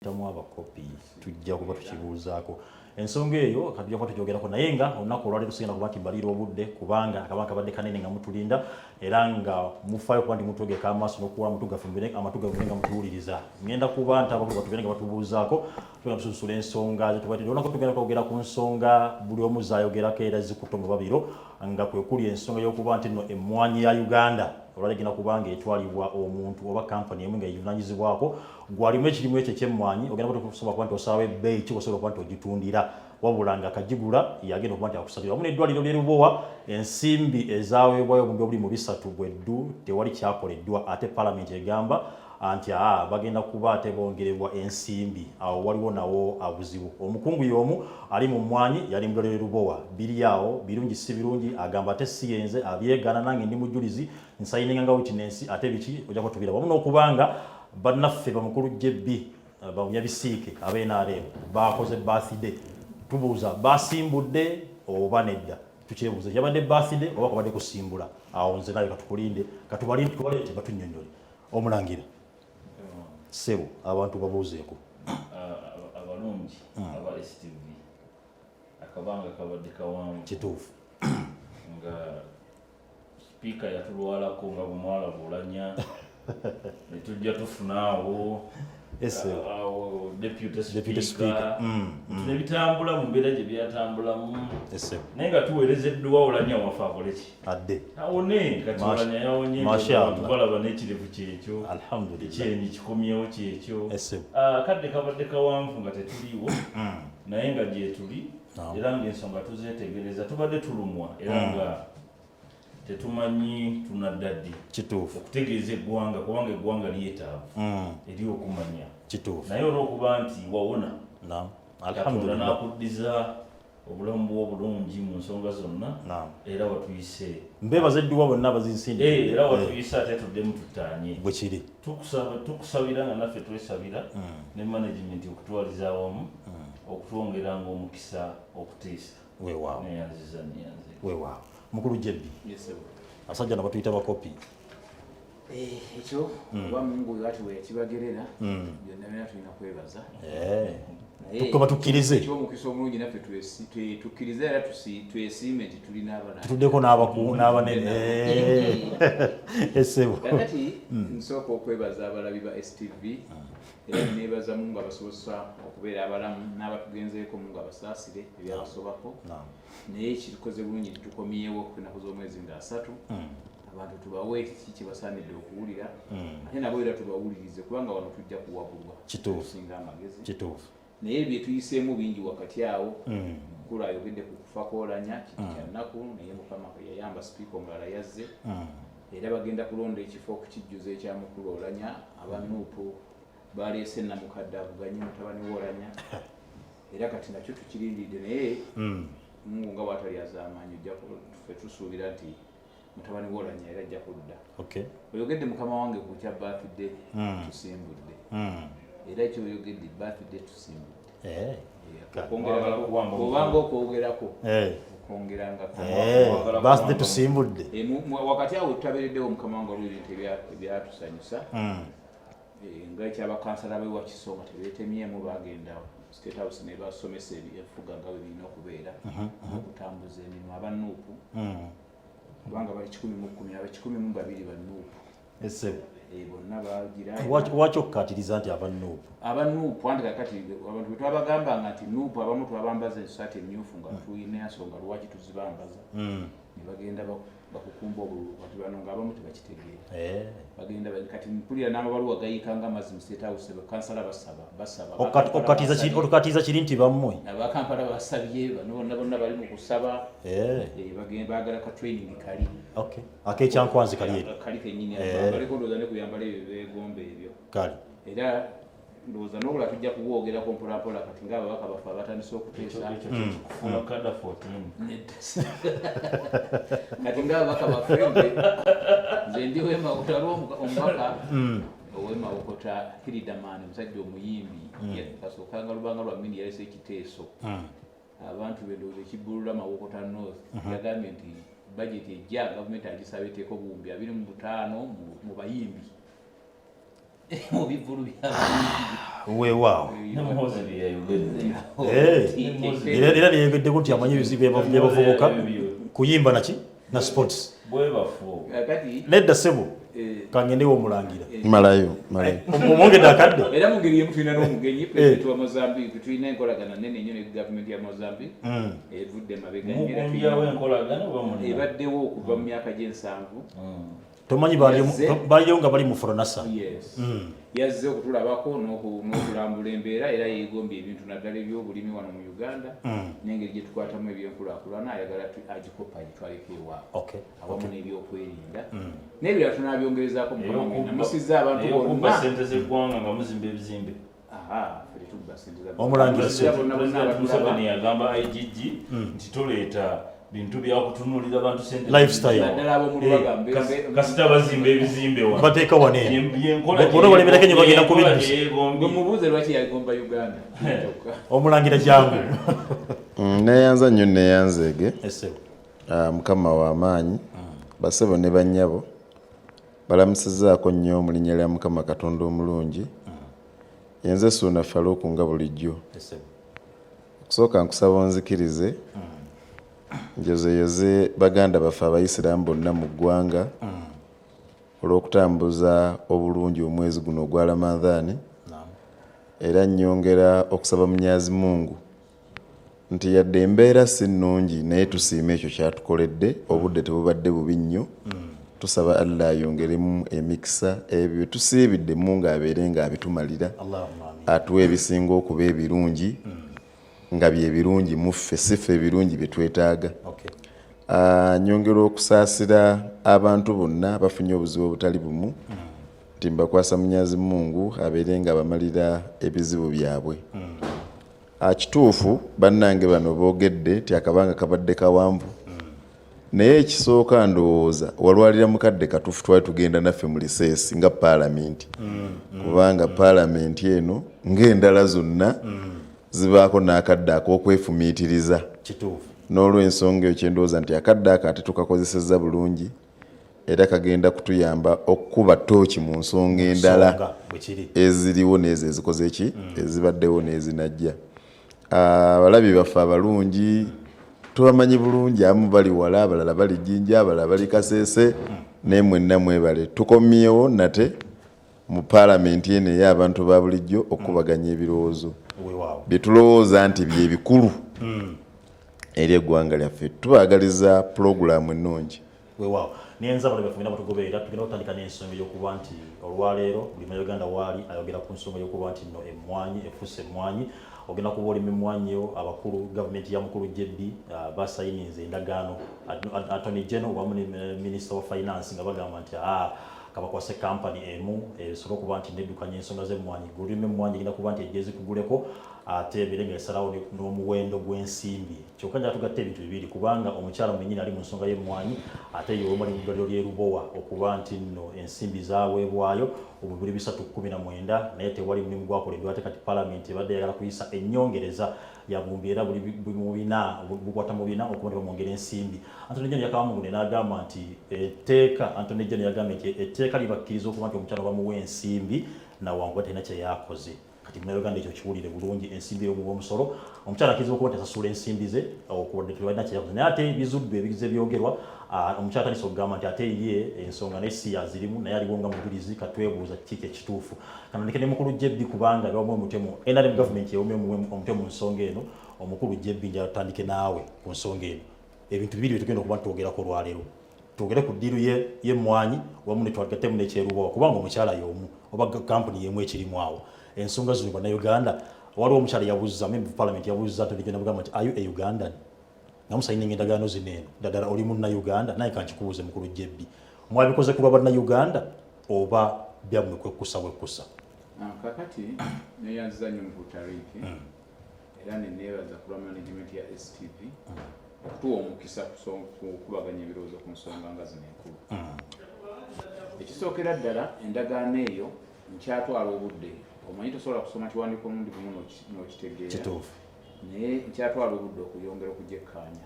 tamu abakopi tujja kuba tukibuuzaako ensonga eyo katujja kuba tugyogerako naye nga olunaku olwali tusigenda kuba nti obudde kubanga akabanga kabadde kanene nga mutulinda era nga mufaayo kuba nti mutwegeka amaaso n'okuwa amatu gaffe nga mutuwuliriza ngenda kuba nti abakulu batubeere nga batubuuzaako tugenda tususula ensonga zetubatidde olunaku tugenda kwogera ku nsonga buli omu zaayogerako era zikuttoma babiro nga kwe kuli ensonga y'okuba nti nno emmwanyi ya Uganda olwalegenda kubanga etwalibwa omuntu oba kampani emu nga yivunanyizibwako gwalimu ekirimu ekyo ekyemmwanyi ogenda kusobola kuba nti osalawo ebbeeyi ki osobola kuba nti ogitundira wabula nga akagigula yagenda okuba nti akusabira wamu n'eddwaliro ly'e Lubowa ensimbi ezaweebwayo obumbi obuli mu 3 bweddu tewali kyakoleddwa ate palamenti egamba anti bagenda kuba ate bongerebwa ensimbi awo waliwo nawo abuzibu omukungu y'omu ali mu mmwanyi yali mu ddwaliro ly'e Lubowa biri awo birungi si birungi agamba ate si yenze abyegaana nange ndi mujulizi nsayininga nga witness ate biki ojja kutubira wamu n'okubanga bannaffe bamukulu JB banyabisiike ab'NRM bakoze birthday tubuuza basimbudde oba nedda tukyebuuza yabadde birthday oba kabadde kusimbula awo nze naye katukulinde katubaleete batunnyonnyole omulangira sebo abantu babuuzeeko abalungi aba STV akabanga kabadde kawanvu kituufu nga sipiika yatulwalako nga bumwala bulanya netujja tufunaawo deputy speaker nebitambula mu mbeera gye byatambulamu naye nga tuweerezeddwa olanya wafe akoleki adde awone kati olanya yawonye balaba n'ekirevu kyekyo ekyenyi kikomyewo kyekyo kadde kabadde kawanvu nga tetuliiwo naye nga gyetuli era ng'ensonga tuzeetegereza tubadde tulumwa era nga tetumanyi tunadda ddi kituufu okutegeeza eggwanga kubanga eggwanga lyetaavu eri okumanya kituufu naye olw'okuba nti wawona Katonda n'akuddiza obulamu bwo obulungi mu nsonga zonna era watuyise mbeebaza edduwa bonna abazinsindi era watuyise ate tuddemu tuttaanye bwe kiri tukusabira nga naffe twesabira ne management okutwaliza awamu okutwongeranga omukisa okutiisa weewaawo neyanziza weewaawo mukulu jebbi asajja nabo tuyita bakopi ekyo oba mungu lwati weyakibagerera byonna byonna tulina kwebaza tukoba tukkirize ekyomukisa omulungi naffe tukkirize era twesiime nti tulina abana tutuddeko n'abanene esebo kakati nsooka okwebaza abalabi ba STV era nebaza mungu abasobozesa okubeera abalamu n'abatugenzeeko mungu abasaasire ebyabasobako naye ekitukoze bulungi tukomyewo ku nnaku z'omwezi nga 3 abantu tubawe kibasaanidde okuwulira ate nabo era tubawulirize kubanga wano tujja kuwabulwa tusinga amagezi kituufu naye bye tuyiseemu bingi wakati awo mukulu ayogedde ku kufa kw'olanya kiti kya nnaku naye mukama yayamba sipiika omulala yazze era bagenda kulonda ekifo okukijjuza ekya mukulu olanya abanuupu baleese namukadde avuganye mutabani w'olanya era kati nakyo tukirindidde naye mungu nga bw'atali azaamaanyi ffe tusuubira nti mutabani w'olanya era ajja kudda oyogedde mukama wange ku kya birthday tusimbudde era ekyo oyogedde birthday tusimbudde obanga okwogerako okwongeranga birthday tusimbudde wakati awo tutabeereddewo mukama wange olwo ebintu ebyatusanyusa nga ekyabakansala be wakisonga tebeetemyemu bagenda state house ne basomesa ebifuga nga bwe birina okubeera okutambuza emirimu abanuupu kubanga bali 110 aba 12 banuupu bonna bagira waki okukkatiriza nti abanuupu anti kakati abantu bwe twabagambanga nti nuupu abamu twabambaza ensaati emmyufu nga tulina ensonga lwaki tuzibambaza ne bagenda bakukumba obululu kati bano ng'abamu tebakitegeera bagenda kati mpulira n'amabaluwa gayikanga amazzi mu state house bakansala basaba okukatiza kiri nti bammwe abakampala basabye bano bonna bali mu kusaba baagala ka training kali ak'ekyankwanzi kali kennyini baliko ndowooza ne kuyambala ebyo beegomba ebyo kale era ndowooza n'obula tujja kuwoogerako mpolampola kati ng'ababaka baffe abatandise okuteesa kati ng'ababaka baffe nze ndi Wemawokota omubaka ow'Emawokota Hiridamani omusajja omuyimbi kasookanga lubanga lwa mini yalese ekiteeso abantu bendowooza ekibbulula Mawokota North yagambye nti budget ejja gavumenti agisaba eteeka obuwumbi 25 mu bayimbi mu bivvulu by'abayimbi weewaawo era neyegedde kuti amanyi ebizibu byabavubuka kuyimba naki na sports nedda ssebo kangendewo omulangira malayo omwongedde akadde era mu ngeri emu tulina n'omugenyi pulezidenti wa Mozambique tulina enkolagana nnene nnyo ne gavumenti ya Mozambique evudde mabega ebaddewo okuva mu myaka gy'ensanvu tomanyi baliyo nga bali mu foronasa yazze okutulabako n'okulambula embeera era yeegombye ebintu naddala ebyobulimi wano mu Uganda n'engeri gye tukwatamu ebyenkulaakulana ayagala agikopa agitwaleko ewaabwe awamu n'ebyokwerinda n'ebirala tunabyongerezaako namusizza abantu bonna sente z'eggwanga nga muzimba ebizimbe Museveni yagamba IGG nti toleeta bintu byakutunulira abantu sente lifestyle kasita bazimba ebizimbe bateeka wane bona balemerako nyo bagenda kubiddusa mubuuze lwaki yagomba Uganda omulangira jangu neyanza nnyo neyanzeege mukama w'amaanyi basebo ne bannyabo balamusizaako nnyo mu linnya lya Mukama Katonda omulungi yenze Suuna Faluku nga bulijjo okusooka nkusaba onzikirize njozeyoze baganda baffe abayisiraamu bonna mu ggwanga olw'okutambuza obulungi omwezi guno ogwa Ramadhaani era nnyongera okusaba Munyazi Mungu nti yadde embeera si nnungi naye tusiima ekyo kyatukoledde obudde tebubadde bubi nnyo tusaba Allah ayongeremu emikisa ebyo tusiibidde ng'abeere ng'abitumalira atuwa ebisinga okuba ebirungi nga bye birungi muffe siffe ebirungi bye twetaaga nyongera okusaasira abantu bonna bafunye obuzibu obutali bumu nti mbakwasa Munyazi Mungu abeere nga bamalira ebizibu byabwe kituufu bannange bano boogedde ti akabanga kabadde kawanvu naye ekisooka ndowooza walwalira mukadde katuufu twali tugenda naffe mu liseesi nga paalamenti kubanga paalamenti eno ng'endala zonna zibaako n'akadde ak'okwefumiitiriza n'olw'ensonga eyo kyendowooza nti akadde ako ate tukakozesezza bulungi era kagenda kutuyamba okukuba ttooki mu nsonga endala eziriwo n'ezo ezikoze ki ezibaddewo n'ezinajja abalabi baffe abalungi tubamanyi bulungi abamu bali wala abalala bali Jjinja abalala bali Kasese naye mwenna mwebale tukomyewo nate mu paalamenti eno ey'abantu ba bulijjo okubaganya ebirowoozo bye tulowooza nti bye bikulu eri eggwanga lyaffe tubaagaliza pulogulaamu ennungi weewaawo niyenza bali bafumina batugoberera tugenda kutandika n'ensonga y'okuba nti olwaleero buli munnayuganda waali ayogera ku nsonga y'okuba nti nno emmwanyi efuuse emmwanyi ogenda kuba olima emmwanyi yo abakulu gavumenti ya mukulu Jebbi basayininze endagaano Attorney General wamu ne Minister of Finance nga bagamba nti kabakwase kampani emu esobola okuba nti neddukanya ensonga z'emmwanyi gulima emmwanyi egenda kuba nti ejja ezikuguleko ate ebeere nga esalawo n'omuwendo gw'ensimbi kyokka nja tugatta ebintu bibiri kubanga omukyala mwennyini ali mu nsonga y'emmwanyi ate ye omali mu ddwaliro ly'e Lubowa okuba nti nno ensimbi zaweebwayo mu 319 naye tewali mulimu gwakoleddwa ate kati paalamenti ebadde yagala kuyisa ennyongereza ya bumbi era buli mubina bukwata mu bina okuba nti bamwongera ensimbi Anthony General Yakawamungu n'agamba nti Anthony General yagamba nti etteeka libakkiriza okuba nti omukyala bamuwa ensimbi nawangu talina kye yakoze kati munnayuganda ekyo kiwulire bulungi ensimbi y'omusolo omukyala akkiriza okuba nti asasula ensimbi ze okubadde tebalina kye yakoze naye ate ebizuddu ebigize byogerwa omukyala tandise okugamba nti ate ye ensonga naye si yazirimu naye aliwo nga mujulizi katwebuuza kiki ekituufu kanandike ne mukulu Jebbi kubanga bamuwe omutemu NRM gavumenti yewumye omutemu mu nsonga eno omukulu Jebbi nja tutandike naawe ku nsonga eno ebintu bibiri byetugenda okuba nitwogerako olwaleero twogere ku ddiiru y'emmwanyi wamu netwagattemu n'ekyerubawa kubanga omukyala y'omu oba kampuni y'emu ekirimu awo ensonga zino bannayuganda waliwo omukyala yabuuza member of parliament yabuuza Anthony General nagamba nti are you a Ugandan namusayininga endagaano zino eno ddala oli munnayuganda naye kankikubuuze mukulu Jebbi mwabikoze ku lwa bannayuganda oba byammwe kwekkusa bwekkusa kakati neyanziza nnyo mu butaliiki era neneebaza ku lwa management ya STV okutuwa omukisa kubaganya ebirowoozo ku nsonga nga zino enkulu ekisookera ddala endagaano eyo nkyatwala obudde omanyi tosobola kusoma kiwandiiko mulundi gumu n'okitegeera naye nkyatwala obudde okuyongera okugyekkaanya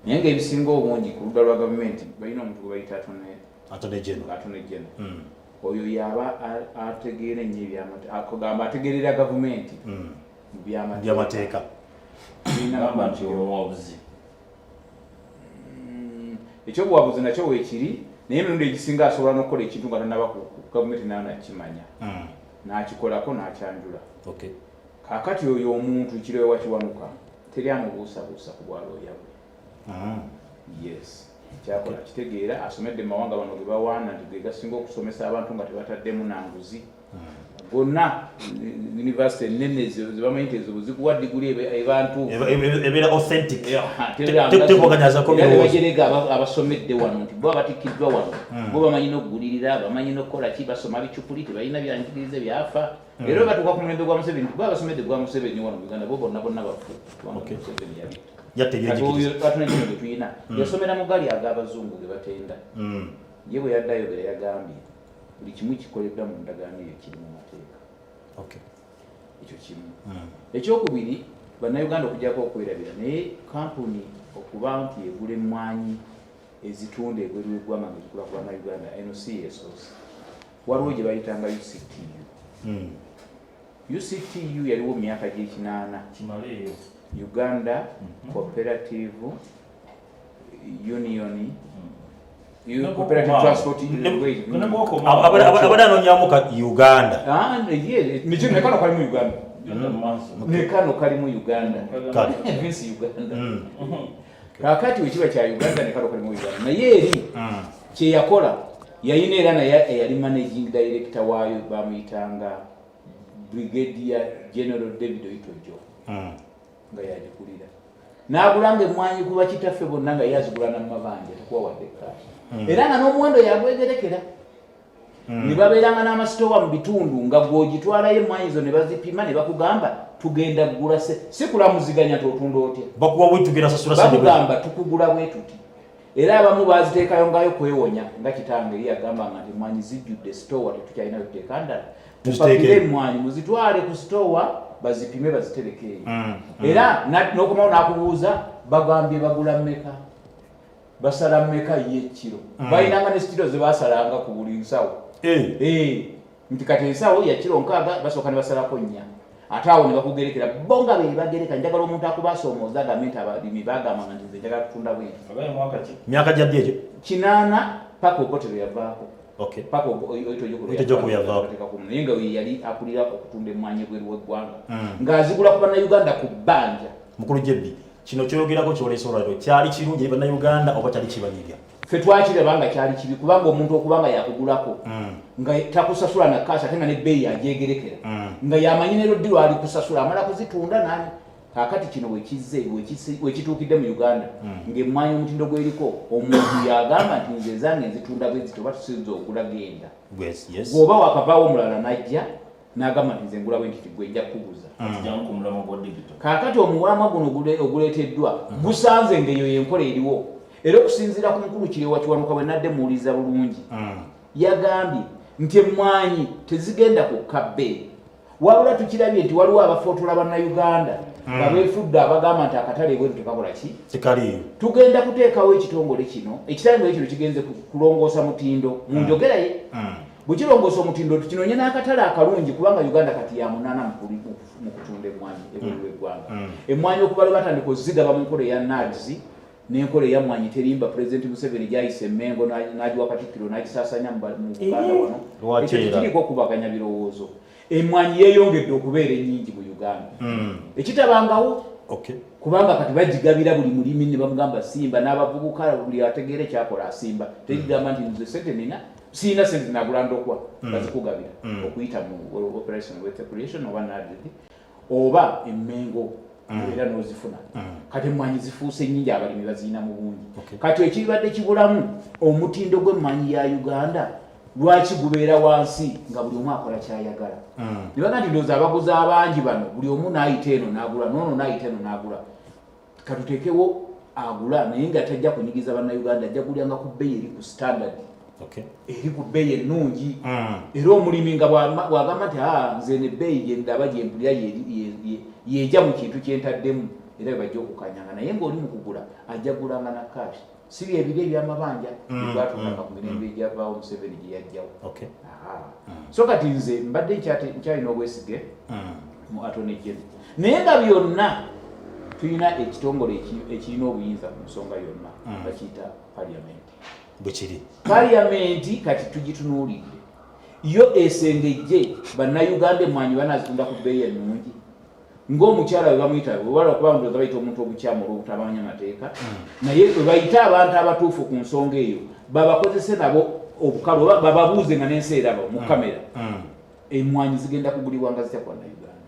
naye ng'ebisinga obungi ku ludda lwa gavumenti balina omuntu gwe bayita Attorney General oyo yaba ategeera nnyo ebyamateeka ategeerera gavumenti mu byamateeka ekyobuwabuzi nakyo weekiri naye emirundi egisinga asobola n'okukola ekintu nga tanaba ku gavumenti nayo nakimanya n'akikolako n'akyanjula kaakati oyo omuntu kiro ewakiwanuka teri amubuusabuusa ku bwalooya bwe yes kyakola kitegeera asomedde mu mawanga bano ge bawaana nti ge gasinga okusomesa abantu nga tebataddemu nanguzi gonna university ennene zebamanyi nti ezo zikuwa diguli ebantu ebeera authentic tebaganyazaako bajerega abasomedde wano nti bo abatikkiddwa wano bo bamanyi n'okugulirira bamanyi n'okukola ki basoma bicupuli tebalina byanjigiriza byafa era batuuka ku mulembe gwa Museveni bo abasomedde gwa Museveni wano Uganda bo bonna bafu Museveni yatunekino bwe tuyina yasomera mu gali ag'abazungu ge batenda ye bwe yaddayogera yagambye buli kimu kikoleddwa mu ndagaano eyo kiri mu mateeka ekyo kimu ekyokubiri bannayuganda okugyako okwerabira naye kampuni okuba nti egula emmwanyi ezitunda ebweru w'eggwanga nga zigula ku bannayuganda NCSOs waliwo gye bayitanga UCTU yaliwo mu myaka gy'ekinaana Uganda Cooperative Union Cooperative Transport abadanoonyamu ka Uganda nekano kali mu Uganda nekano kali mu Uganda Vince Uganda kakati wekiba kya Uganda nekano kali mu Uganda naye eri kyeyakola yayina era naye eyali managing director waayo bamuyitanga Brigadier General David Oitojo nga yagikulira n'agulanga emmwanyi kuba kitaffe bonna nga yazigulana mu mabanja takuwa wadde kaasi era nga n'omuwendo yagwegerekera ne babeeranga n'amasitowa mu bitundu nga gw'ogitwalayo emmwanyi zo ne bazipima ne bakugamba tugenda kugula si kulamuziganya totunda otya bakugamba tukugula bwe tuti era abamu baziteekayo ngayo kwewonya nga kitange eri yagambanga nti emmwanyi zijjudde sitowa tetukyalinayo tuteeka ndala mupakire emmwanyi muzitwale ku sitowa bazipime bazitereke eyo era n'okomawo n'akubuuza bagambye bagula mmeka basala mmeka y'ekiro bayinanga ne sitiro ze basalanga ku buli nsawo nti kati ensawo ya kiro 6 basooka ne basalako 4 ate awo ne bakugerekera bonga be bagereka njagala omuntu akubasoomooza agambe nti abalimi baagambanga nti nze njagala kutunda bwenti myaka gyaddi ekyo 8 paka obotero yavaako paka oitojoku yavaako naye nga yali akulira okutunda emmwanyi ebweru w'eggwanga ng'azigula ku bannayuganda ku bbanja mukulu Jebbi kino kyoyogerako kyoleesa olwaliro kyali kirungi eri bannayuganda oba kyali kibalirya ffe twakiraba nga kyali kibi kubanga omuntu okubanga yakugulako nga takusasula na kaasi ate nga n'ebbeeyi agyegerekera nga yamanyi ne loddi lwali kusasula amala kuzitunda nani kakati kino wekituukidde mu Uganda ng'emmwanyi omutindo gweriko omuntu yagamba nti nze zange nzitunda bwe zito oba tusinza okugula genda bw'oba wakavaawo omulala najja n'agamba nti nze ngula bwe nti gwe nja kukuguza kakati omuwama guno oguleeteddwa gusanze ng'eyo yenkola eriwo era okusinziira ku mukulu Kireewa Kiwanuka bwe nadde muwuliza bulungi yagambye nti emmwanyi tezigenda kukka bbeeyi wabula tukirabye nti waliwo abafootola bannayuganda nga beefudde abagamba nti akatale bweru tekakola ki tekaliyo tugenda kuteekawo ekitongole kino ekitongole kino kigenze kulongoosa mutindo mu njogeraye bwe kirongoosa omutindo tukinonye n'akatale akalungi kubanga Uganda kati ya 8 mu kutunda emmwanyi ebweru w'eggwanga emmwanyi okuba lwe batandika ozigaba mu nkola eya NADS n'enkola eya mmwanyi terimba President Museveni gyayisa emmengo n'agiwa Katikkiro n'agisaasanya mu Uganda wano ekyo tekiriko okubaganya birowoozo emmwanyi yeeyongedde okubeera ennyingi mu Uganda ekitabangawo kubanga kati bagigabira buli mulimi ne bamugamba simba n'abavubuka buli ategeera ekyakola asimba tekigamba nti nze sente nina siina sente nagula ndokwa bazikugabira okuyita mu operation with creation oba NADD oba emmengo era n'ozifuna kati emmwanyi zifuuse nnyingi abalimi baziina mu bungi kati ekibadde kibulamu omutindo gw'emmwanyi ya Uganda lwaki gubeera wansi nga buli omu akola kyayagala ne baga nti ndowooza abaguzi abangi bano buli omu n'ayita eno n'agula noono n'ayita eno n'agula katuteekewo agula naye nga tajja kunyigiza bannayuganda ajja kulyanga ku bbeeyi eri ku standard eri ku bbeeyi ennungi era omulimi nga bw'agamba nti nze n'ebbeeyi gye ndaba gye mpulira yeejja mu kintu kye ntaddemu era bwe bajja okukanyanga naye ng'oli mu kugula ajja kugulanga na kaashi siri ebire ebyamabanja byatundaka ku mirembe egyavaawo Museveni gye yajjawo. So kati nze mbadde nkyalina obwesige mu Attorney General, naye nga byonna tulina ekitongole ekirina obuyinza ku nsonga yonna bakiyita Parliament. Bwekiri Parliament kati tugitunuulidde yo esengejje bannayuganda emmwanyi banazitunda ku bbeeyi ennungi ng'omukyala we bamuyita wewala okuba ndoza bayita omuntu obukyamu olw'obutamanya mateeka naye bwe bayita abantu abatuufu ku nsonga eyo babakozese nabo obukalu bababuuze nga n'ensi eraba mu kamera emmwanyi zigenda kugulibwa nga zitya ku bannayuganda,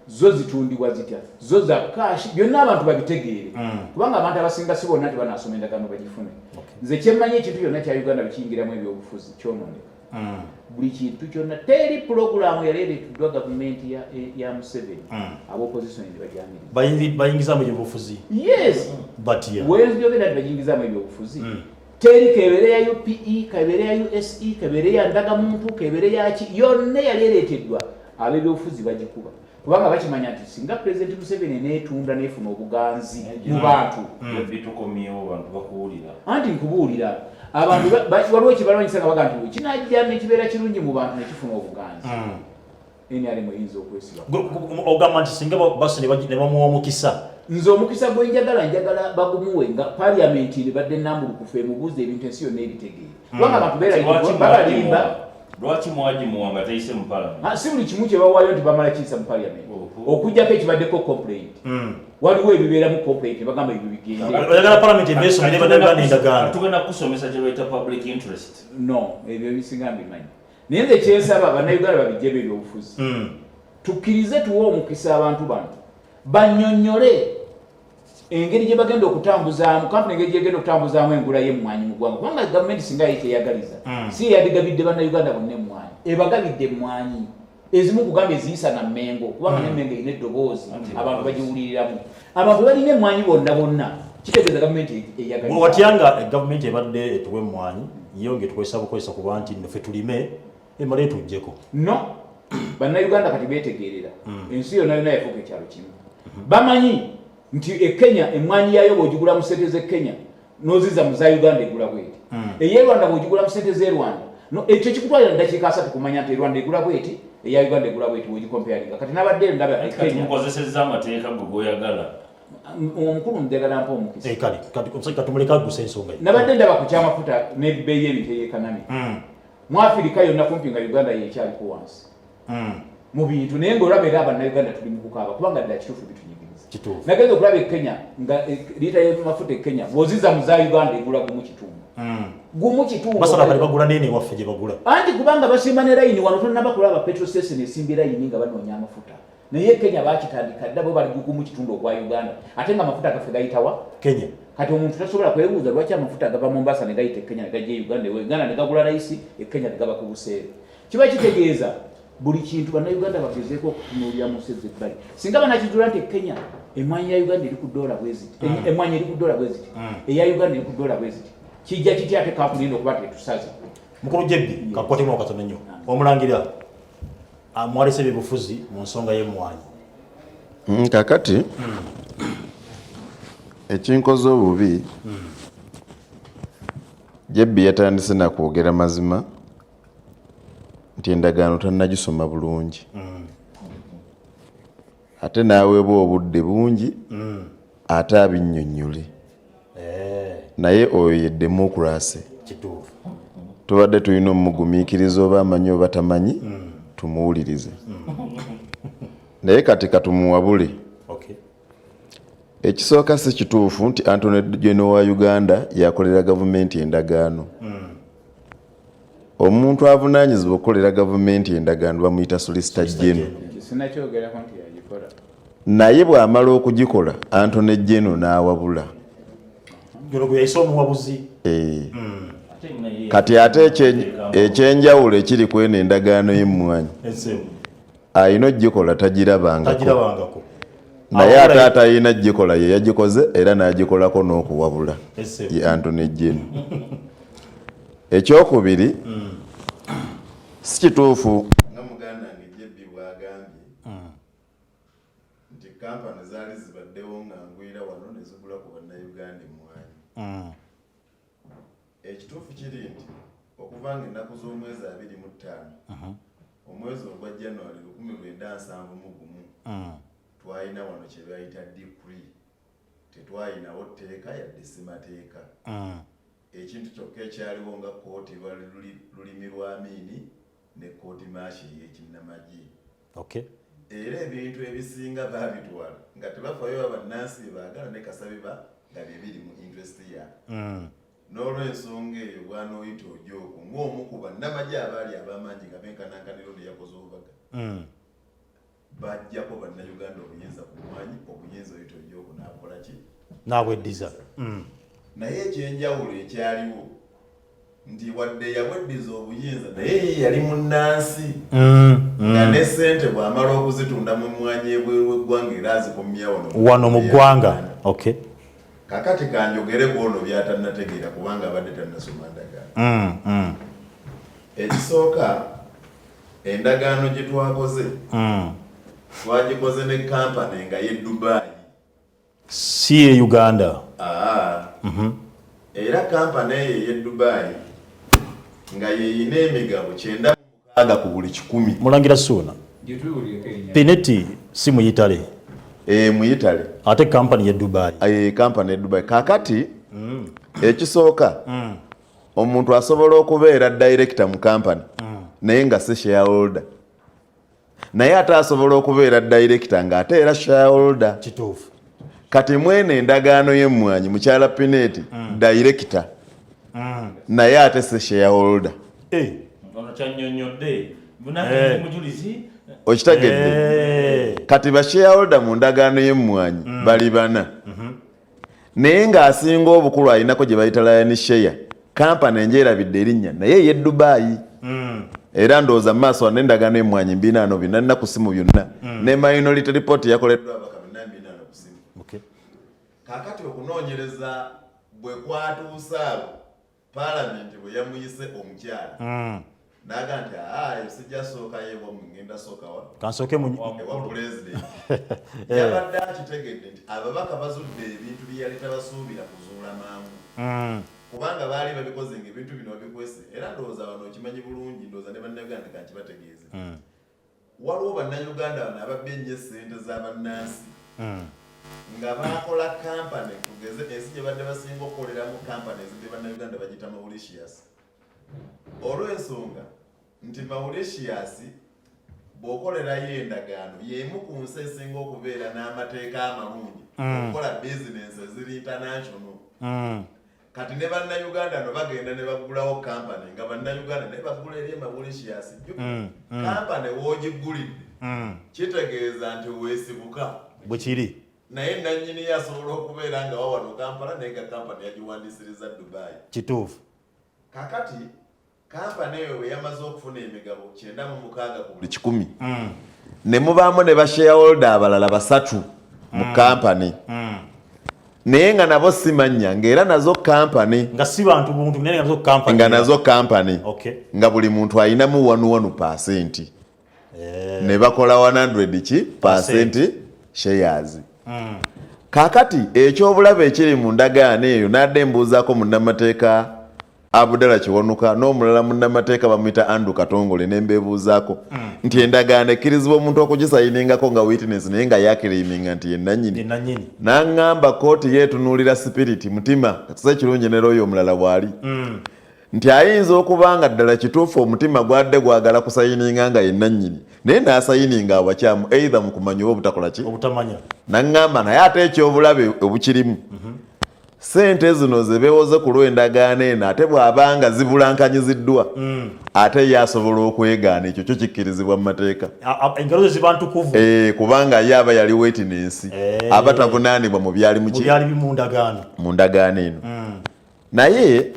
zo zitundibwa zitya, zo za kashi, byonna abantu babitegeere kubanga abantu abasinga si bonna tebanasoma endagaano bagifune. Nze kyemmanyi ekintu kyonna kya Uganda bikiyingiramu ebyobufuzi kyonooneka. Buli kintu kyonna teri pulogulaamu yaleereddwa gavumenti ya Museveni ab'opposition ne bajyamiriza bayingizamu ebyobufuzi. Yes, but wenzijogera nti bayingizamu ebyobufuzi teri kebeere ya UPE, kebeere ya USE, kebeere ya ndagamuntu, kebeere ya ki, yonna yaleereteddwa ab'ebyobufuzi bagikuba kubanga bakimanya nti singa President Museveni neetunda neefuna obuganzi mu bantu bitukomyewo bantu bakuwulira anti nkubuulira abantu waliwo ekibalwanyisa nga baga nti kinajja nekibeera kirungi mu bantu nekifuna obuganzi NRM eyinza okwesiba ogamba nti singa basi ne bamuwa omukisa. Nze omukisa gwe njagala bagumuwe nga Parliament ebadde nnambulukufu emubuuza ebintu ensi yonna ebitegeere kubanga abantu babalimba. Lwaki mwagimuwa nga teyise mu Parliament? Si buli kimu kye bawaayo nti bamala kiyisa mu Parliament okugjako ekibaddeko complaint. Waliwo ebibeera mu complaint bagamba ebyo bigende. Oyagala Parliament ebesomere bannayuganda endagaano. Tugenda kusomesa kye bayita public interest. No, ebyo bisinga mbimanyi. Naye nze kyensaba bannayuganda babijjemu ebyobufuzi tukkirize tuwe omukisa abantu bano bannyonnyole engeri gye bagenda okutambuzaamu kampuni engeri gyegenda okutambuzaamu engula y'emmwanyi mu ggwanga kubanga gavumenti singa yiteyagaliza si yadigabidde bannayuganda bonna emmwanyi ebagabidde emmwanyi ezimu kugamba eziyisa na Mmengo kubanga n'Emmengo erina eddoboozi abantu bagiwuliriramu abantu balina emmwanyi bonna kitegeeza gavumenti eyagaliza. Watyanga gavumenti ebadde etuwa emmwanyi yo ng'etukozesa bukozesa kuba nti nno ffe tulime emala etuggyeko. No, bannayuganda kati beetegeerera ensi yonna yonna yafuuka ekyalo kimu bamanyi nti Kenya emmwanyi yaayo bw'ogigula mu ssente z'e Kenya n'oziza mu za Uganda egula bweti ey'e Rwanda bw'ogigula mu ssente z'e Rwanda ekyo kikutwalira ddakiika 3 kumanya nti e Rwanda egula bweti eya Uganda egula bweti bw'ogikompeyaringa kati n'abadde ndaba kati mukozesezza amateeka g'oyagala omukulu njagala mpa omukisa kati tumuleka gusa ensonga nabadde ndaba ku kyamafuta n'ebbeeyi y'ebintu ey'ekanami mu Afirika yonna kumpi nga Uganda yekyaliko wansi mu bintu naye ng'olaba era abannayuganda tuli mu kukaaba kubanga ddala kituufu bitunyigiriza. Nagenza okulaba e Kenya nga liita y'amafuta e Kenya bw'oziza mu za Uganda egula gumu kitundu basala bali bagula nene waffe gye bagula anti kubanga basimba ne layini wano tonnaba kulaba petrol station esimbi layini nga banoonya amafuta naye Kenya bakitandika dda bo bali gumu kitundu ogwa Uganda ate nga amafuta gaffe gayitawa Kenya. Kati omuntu tasobola kwebuuza lwaki amafuta gava Mombasa ne gayita e Kenya ne gajja Uganda Uganda ne gagula layisi e Kenya ne gaba ku buseere kiba kitegeeza buli kintu bannayuganda bagezeeko okutunuulira mu nsi z'ebbali singa banakizula nti Kenya emmwanyi ya Uganda eri ku $1 bweziti emmwanyi eri ku $1 bweziti eya Uganda eri ku $1 bweziti kijja kitya ate kampuni eno okuba tetusaze mukulu Jebbi kakwatemu akatono nnyo omulangira mwalese ebyobufuzi mu nsonga y'emmwanyi kakati ekinkoze obubi Jebbi yatandise nakwogera mazima nti endagaano tannagisoma bulungi ate naaweebwa obudde bungi ate abinnyonnyole naye oyo ye demokrasi tubadde tulina omugumiikiriza oba amanyi oba tamanyi tumuwulirize naye kati katumuwabule ekisooka si kituufu nti Attorney General wa Uganda yakolera gavumenti endagaano omuntu avunaanyizibwa okukolera gavumenti endagaano bamuyita Solicitor General naye bw'amala okugikola Attorney General n'awabula kati ate ekyenjawulo ekiri kweno endagaano y'emmwanyi ayina ogikola tagirabangako naye ate atayina gikola ye yagikoze era n'agikolako n'okuwabula ye Attorney General. Ekyokubiri si kituufu nga muganda wange Jebbi bw'agambye nti kampani zaali zibaddewo nga ngwira wano ne zigula ku bannayuganda emmwanyi ekituufu kiri nti okuva nga ennaku z'omwezi 25 omwezi ogwa January 1971 twalina wano kye bayita decree, tetwalinawo tteeka yadde ssemateeka. Ekintu kyokka ekyaliwo nga kooti lulimi lwa Amin ne kooti maashi ey'ekinnamagye. Era ebintu ebisinga baabitwala nga tebafaayo bannansi baagala ne kasabiba nga bye biri mu interest yaabwe. N'olw'ensonga eyo bwana oyita Ojooku ng'omu ku bannamagye abaali ab'amaanyi nga benkanankaniro ne yakoze obubaga bajjako bannayuganda obuyinza ku mwanyi, obuyinza oyita Ojooku n'akola ki? N'abweddiza. Naye ekyenjawulo ekyaliwo nti wadde yabweddiza obuyinza naye ye yali munnansi nga ne ssente bw'amala okuzitunda mu mwanyi ebweru w'eggwanga era azikomya wano mu ggwanga. Kakati kanjogere gwono byatannategeera kubanga abadde tannasoma ndagaano. Ekisooka endagaano gye twakoze twagikoze ne kampani nga ye Dubai, si ye Uganda. Era kampani eyo ye Dubai nga yeyina emigabo 96 ku buli 100. Mulangira Suuna Pineti si Muyitale. Muyitale ate kampani ye Dubai. Kampani ye Dubai. Kakati ekisooka omuntu asobola okubeera director mu kampani naye nga si shareholder, naye ate asobola okubeera director nga ate era shareholder. Kituufu. Kati mwene endagaano y'emmwanyi mukyala Pineti director naye ate si shareholder. Ono kyannyonnyodde mujulizi okitegedde. Kati ba shareholder mu ndagaano y'emmwanyi bali bana, naye ng'asinga obukulu alinako gye bayita lion share. Kampani enjeerabidde erinnya naye ye Dubai. Era ndowooza mu maaso wano endagaano y'emmwanyi 240 ku simu byonna ne minority report yakoleddwa abaka 440 ku simu. Kakati okunoonyereza bwe kwatuusa abo Parliament bwe yamuyise omukyala naga nti sijja sooka yewa mugenda sooka wa kansooke mu president yabadde akitegedde nti ababaka bazudde ebintu bye yali tabasuubira kuzuula mangu kubanga baali babikoze ng'ebintu bino babikwese. Era ndowooza wano okimanyi bulungi, ndowooza ne bannayuganda kankibategeeze. Waliwo bannayuganda bano ababba ennyo ssente z'abannansi nga bakola kampani, tugeze ensi gye badde basinga okukoleramu kampani ezidde bannayuganda bagiyita Mauritius. Olw'ensonga nti Mauritius bw'okolerayo endagaano y'emu ku nsi esinga okubeera n'amateeka amalungi okukola bizinensi eziri international. Kati ne bannayuganda no bagenda ne bagulawo kampani nga bannayuganda ne bagula eri Mauritius. Kampani w'ogigulidde kitegeeza nti weesibuka bwe kiri, naye nannyini yasobola okubeera nga wawano Kampala naye nga kampani yagiwandiisiriza Dubai. Kituufu. Kakati kampani eyo bwe yamaze okufuna emigabo 96 ku buli 100 ne mubaamu ne bashareholder abalala 3 mu kampani naye nga nabo simanya ng'era nazo kampani nga si bantu buntu naye nga nazo kampani nga nazo kampani nga buli muntu alinamu 1% ne bakola 100% shares. Kakati ekyobulabe ekiri mu ndagaano eyo nadde mbuuzaako munnamateeka Abdallah Kiwanuka n'omulala munnamateeka bamuyita Andu Katongole ne mbeebuuzaako nti endagaano ekkirizibwa omuntu okugisayiningako nga witness naye nga yakiriminga nti ye nannyini. N'aŋŋamba kooti yeetunuulira spirit mutima katuze kirungi ne royo omulala bw'ali nti ayinza okuba nga ddala kituufu omutima gwadde gwagala kusayininga nga ye nannyini naye n'asayininga abakyamu either mu kumanya oba obutakola ki obutamanya. N'aŋŋamba naye ate ekyobulabe obukirimu sente zino ze beewoze ku lw'endagaano eno ate bw'abanga zibulankanyiziddwa ate yasobola okwegaana ekyo kyo kikkirizibwa mu mateeka. Engalo ze ziba ntukuvu kubanga ye aba yali witness aba tavunaanibwa mu byali mu ndagaano eno. Naye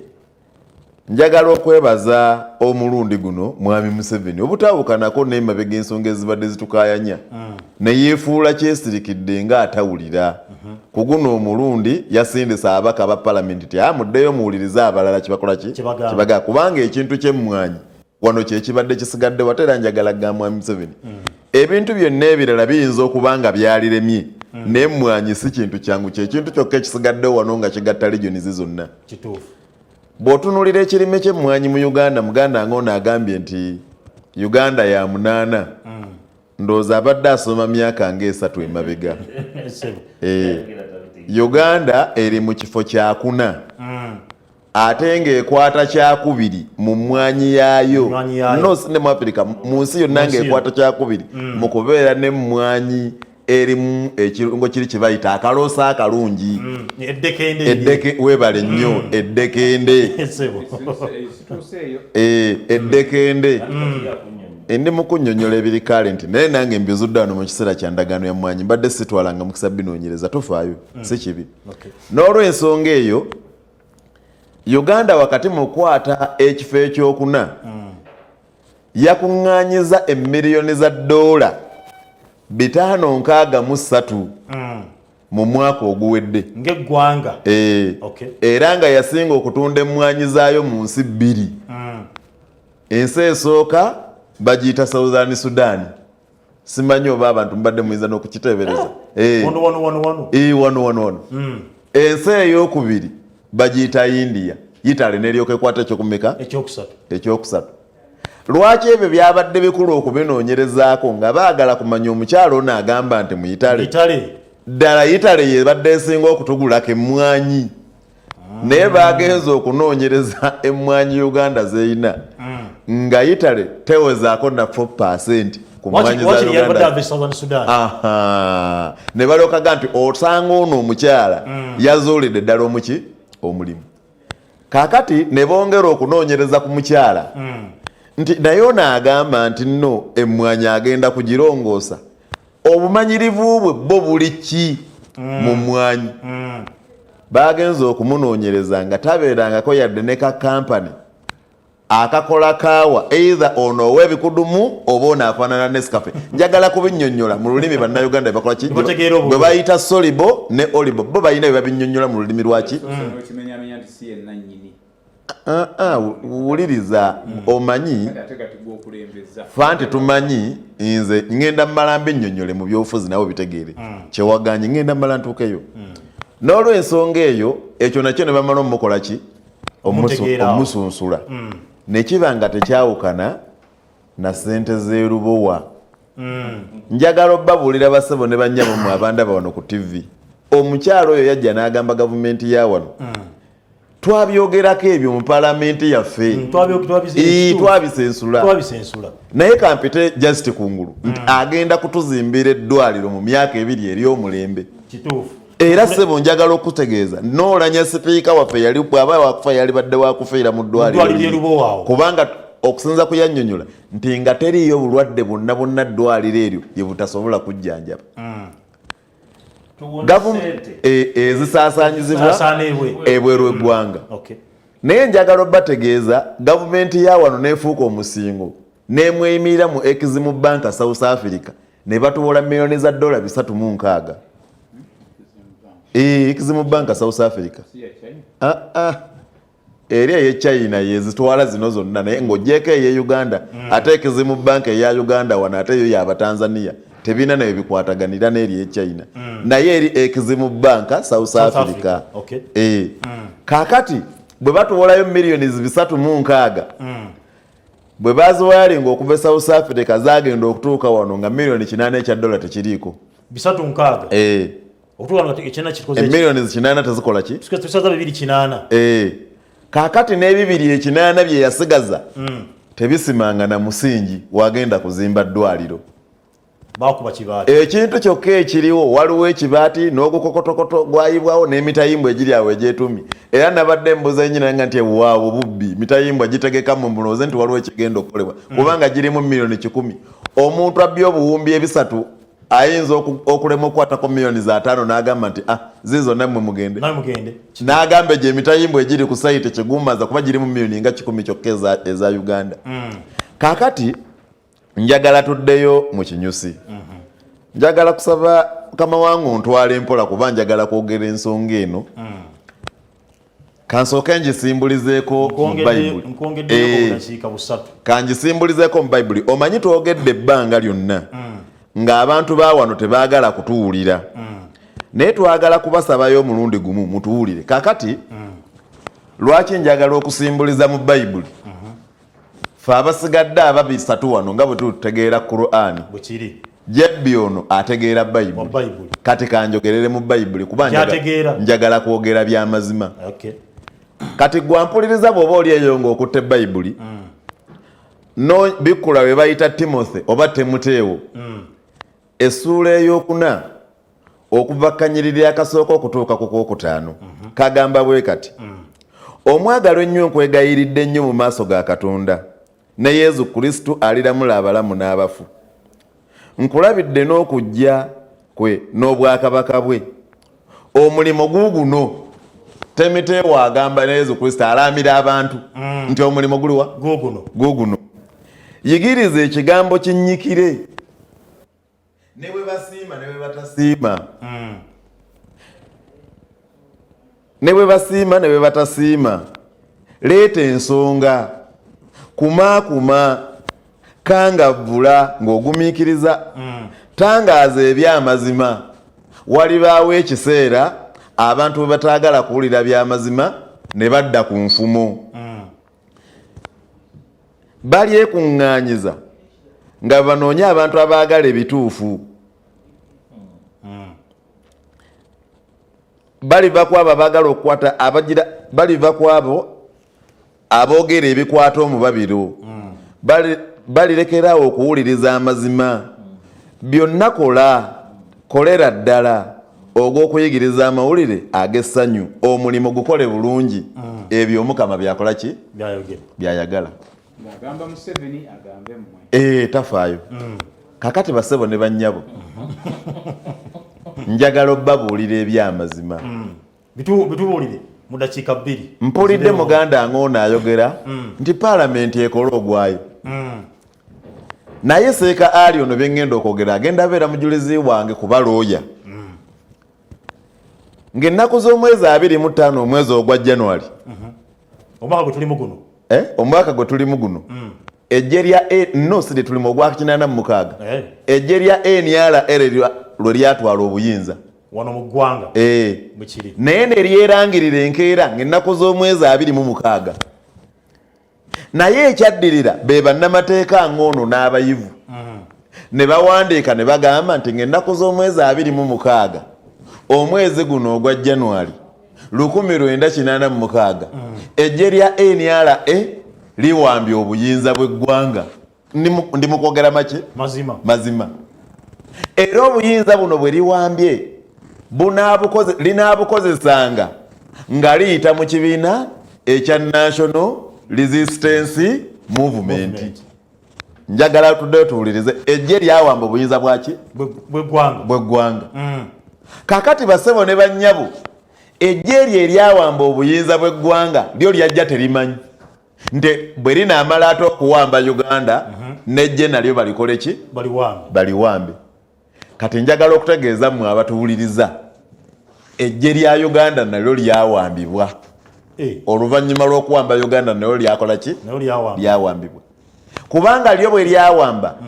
njagala okwebaza omulundi guno mwami Museveni obutaawukanako n'emabega ensonga ezibadde zitukaayanya ne yeefuula kyesirikidde nga atawulira. Ku guno omulundi yasindisa abaka ba Parliament ti muddeyo muwulirize abalala kibakola ki kibaga kubanga ekintu ky'emmwanyi wano kye kibadde kisigadde watera njagala ga mwami Museveni ebintu byonna ebirala biyinza okuba nga byaliremye n'emmwanyi si kintu kyangu, kye kintu kyokka ekisigaddewo wano nga kigatta regions zonna. Kituufu. bw'otunuulira ekirime ky'emmwanyi mu Uganda, muganda ng'ono agambye nti Uganda ya 8 ndowooza abadde asoma myaka ng'esatu emabega. Uganda eri mu kifo kya 4 ate ng'ekwata kyakubiri mu mmwanyi yaayo no ne mu Africa mu nsi yonna ng'ekwata kyakubiri mu kubeera n'emmwanyi erimu ekirungo kiri kye bayita akaloosa akalungi eddeke weebale nnyo eddekende eddekende ndi mu kunnyonnyola ebirikaale nti naye nange mbizudde wano mu kiseera kya ndagaano ya mmwanyi mbadde sitwalanga mukisa binoonyereza tofaayo si kibi n'olw'ensonga eyo Uganda wakati mu kukwata ekifo ekyokuna yakuŋŋaanyiza emiliyoni za $563 mu mwaka oguwedde ng'eggwanga era nga yasinga okutunda emmwanyi zaayo mu nsi 2 ensi esooka bagiyita Southern Sudan simanyi oba abantu mbadde muyinza n'okukiteebereza wano ensi ey'okubiri bagiyita India Italy n'eryoka ekwata ekyokumeka ekyokusatu lwaki ebyo byabadde bikulu okubinoonyerezaako nga baagala kumanya omukyalo ono agamba nti mu Italy ddala Italy yebadde esinga okutugulako emmwanyi naye bagenza okunoonyereza emmwanyi Uganda zeyina nga Italy tewezaako na 4% ku mmwanyi za Uganda ne balyokaga nti osanga ono omukyala yazuulidde ddala omulimu kaakati ne bongera okunoonyereza ku mukyala nti naye ono agamba nti nno emmwanyi agenda kugirongoosa obumanyirivu bwe bo buli ki mu mmwanyi bagenza okumunoonyereza nga tabeerangako yadde ne ka kampani akakola kaawa either ono ow'ebikudumu oba ono afaanana Nescafe njagala kubinnyonnyola mu lulimi bannayuganda bakola ki bwe bayita Solibo ne Olibo bo balina bye babinnyonnyola mu lulimi lwaki wuliriza omanyi fanti tumanyi nze ngenda mmala mbinnyonnyole mu byobufuzi nawe bitegeere kyewaganye ngenda mmala ntuukeyo n'olw'ensonga eyo ekyo nakyo ne bamala omukola ki omusunsula ne kiba nga tekyawukana na ssente z'erubowa njagala obbabuulira bassebo ne bannyabo mu abandaba wano ku TV omukyalo oyo yajja n'agamba gavumenti ya wano twabyogerako ebyo mu palamenti yaffe twabisensula naye kampite Just Kungulu nti agenda kutuzimbira eddwaliro mu myaka 2 ery'omulembe era ssebo njagala okutegeeza noolanya sipiika waffe yali bw'aba wakufa yali badde wakufiira mu ddwaliro kubanga okusinza kuyannyonnyola nti nga teriyo bulwadde bwonna ddwaliro eryo ye butasobola kujjanjaba gavumenti ezisaasaanyizibwa ebweru eggwanga naye njagala obbategeeza gavumenti ya wano neefuuka omusingo n'emweyimirira mu Exim Bank South Africa ne batuwola miliyoni za $360. Exim Bank South Africa eri eye China yezitwala zino zonna naye ng'ogyeko eye Uganda ate Exim Bank eya Uganda wano ate yo yaba Tanzania tebina nayo bikwataganira n'eri e China naye eri Exim Bank South Africa kaakati bwe batuwolayo miliyoni 360 bwe baziwayalinga okuva South Africa zagenda okutuuka wano nga miliyoni 8 ekya $8 tekiriiko 360 emiliyoni 8 tezikola ki kaakati n'ebibiri 8 bye yasigaza tebisimanga na musingi wagenda kuzimba ddwaliro ekintu kyokka ekiriwo waliwo ekibaati n'ogukokotokoto gwayibwawo n'emitayimbwa egiri awo egyetumye era nabadde mbuza enyina nga nti waawo bubbi mitayimbwa gitegeka mu mbunooze nti waliwo ekigenda okukolebwa kubanga girimu miliyoni 10 omuntu abbye obuwumbi 3 ayinza okulema okukwatako miliyoni 5 n'agamba nti zizo nammwe mugende n'agamba egyo emitayimbwa egiri ku sayiti kigumaza kuba girimu miliyoni nga 10 kyokka eza Uganda kaakati njagala tuddeyo mu kinyusi njagala kusaba mukama wange ontwala empola kuba njagala kwogera ensonga eno kansooke ngisimbulizeeko mu Bayibuli kangisimbulizeeko mu Bayibuli omanyi twogedde ebbanga lyonna ng'abantu ba wano tebaagala kutuwulira naye twagala kubasabayo omulundi gumu mutuwulire kakati lwaki njagala okusimbuliza mu Bayibuli fe abasigadde ababisatu wano nga bwe tutegeera Qur'an bukiri jebbi ono ategeera Bayibuli kati kanjogerere mu Bayibuli kuba njagala kwogera by'amazima kati gwampuliriza bw'oba oli eyo ng'okutte Bayibuli no bikula we bayita Timothy oba Timoteewo essuula ey'okuna okuva kanyiriri akasooka okutuuka ku kwokutaano kagamba bwe kati omwagalo ennyo nkwegayiridde ennyo mu maaso ga Katonda ne Yesu Kristo aliramula abalamu n'abafu nkulabidde n'okujja kwe n'obwakabaka bwe omulimo guguno Timoteewo agamba ne Yesu Kristo alaamira abantu nti omulimo guliwa guguno yigiriza ekigambo kinnyikire ne bwe basiima ne bwe batasiima ne bwe basiima ne bwe batasiima leeta ensonga kumaakuma kangavvula ng'ogumiikiriza tangaaza eby'amazima walibaawo ekiseera abantu bwe bataagala kuwulira by'amazima ne badda ku nfumo balyekuŋŋaanyiza nga banoonya abantu abaagala ebituufu baliva ku abo abaagala okukwata baliva ku abo aboogera ebikwata omubabiro balirekerawo okuwuliriza amazima byonna kolera ddala ogw'okuyigiriza amawulire ag'essanyu omulimu gukole bulungi ebyo Omukama byakola ki byayagala agamba Museveni agambe mmwe tafaayo kakati bassebo ne bannyabo njagala obbabuulira eby'amazima bitubuulire mu dakiika 2 mpulidde muganda ng'ono ayogera nti paalamenti ekola ogwayo naye seeka ali ono byengenda okwogera agenda abeera mujulizi wange kuba looya ng'ennaku z'omwezi 25 omwezi ogwa January omwaka gwe tulimu guno omwaka gwe tulimu guno ejje lya sidi tulimu ogwa 86 ejje lya NRL lwe lyatwala obuyinza wano mu ggwanga naye ne lyerangirira enkeera ng'ennaku z'omwezi 26 naye ekyaddirira be bannamateeka ng'ono n'abayivu ne bawandiika ne bagamba nti ng'ennaku z'omwezi 26 omwezi guno ogwa January 1986 ejje lya NRA liwambye obuyinza bw'eggwanga ndi mu kwogera make mazima era obuyinza buno bwe liwambye linaabukozesanga nga liyita mu kibiina ekya National Resistance Movement njagala tudde tuwulirize ejje lyawamba obuyinza bwaki bw'eggwanga kakati bassebo ne bannyabo ejje lye eryawamba obuyinza bw'eggwanga lyo lyajja terimanyi nti bwe linaamala ate okuwamba Uganda n'ejje nalyo balikole ki baliwambe kati njagala okutegeeza mmwe abatuwuliriza ejje lya Uganda nalyo lyawambibwa oluvannyuma lw'okuwamba Uganda nalyo lyakola ki lyawambibwa kubanga lyo bwe